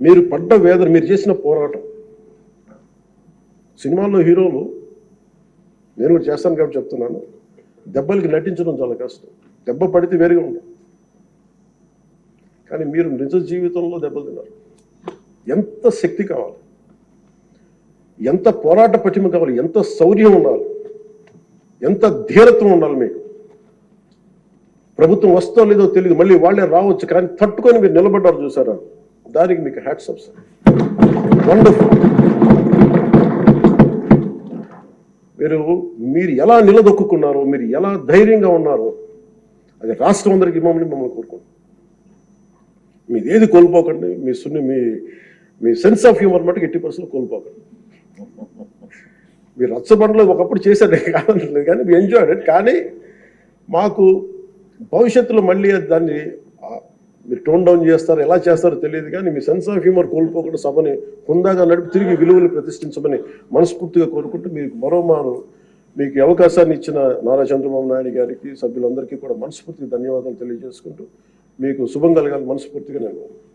మీరు పడ్డ వేదన, మీరు చేసిన పోరాటం. సినిమాల్లో హీరోలు, నేను కూడా చేస్తాను కాబట్టి చెప్తున్నాను, దెబ్బలకి నటించడం చాలా కష్టం. దెబ్బ పడితే వేరుగా ఉంటుంది. కానీ మీరు నిజ జీవితంలో దెబ్బలు తిన్నారు. ఎంత శక్తి కావాలి, ఎంత పోరాట పటిమ కావాలి, ఎంత శౌర్యం ఉండాలి, ఎంత ధీరత్వం ఉండాలి మీకు. ప్రభుత్వం వస్తో లేదో తెలియదు, మళ్ళీ వాళ్ళే రావచ్చు, కానీ తట్టుకొని మీరు నిలబడ్డారు చూసారా, దానికి మీకు హ్యాట్స్ ఆఫ్ సార్. వండర్ఫుల్. మీరు ఎలా నిలదొక్కున్నారో, మీరు ఎలా ధైర్యంగా ఉన్నారో, అది రాష్ట్రం అందరికీ మమ్మల్ని కోరుకుంటాం. మీది ఏది కోల్పోకండి. మీ సెన్స్ ఆఫ్ హ్యూమర్ మటుకు 80% కోల్పోకండి. మీరు రచ్చబండలో ఒకప్పుడు చేశారు కాదనలేదు, కానీ మీ ఎంజాయ్డ్ ఇట్. కానీ మాకు భవిష్యత్తులో మళ్ళీ దాన్ని మీరు టోన్ డౌన్ చేస్తారు, ఎలా చేస్తారో తెలియదు, కానీ మీ సెన్స్ ఆఫ్ హ్యూమర్ కోల్పోకుండా సభని హుందాగా నడిపి తిరిగి విలువలు ప్రతిష్ఠించమని మనస్ఫూర్తిగా కోరుకుంటూ, మీకు మరోమారు మీకు అవకాశాన్ని ఇచ్చిన నారా చంద్రబాబు నాయుడు గారికి, సభ్యులందరికీ కూడా మనస్ఫూర్తిగా ధన్యవాదాలు తెలియజేసుకుంటూ, మీకు శుభం కలగాలి మనస్ఫూర్తిగా నేను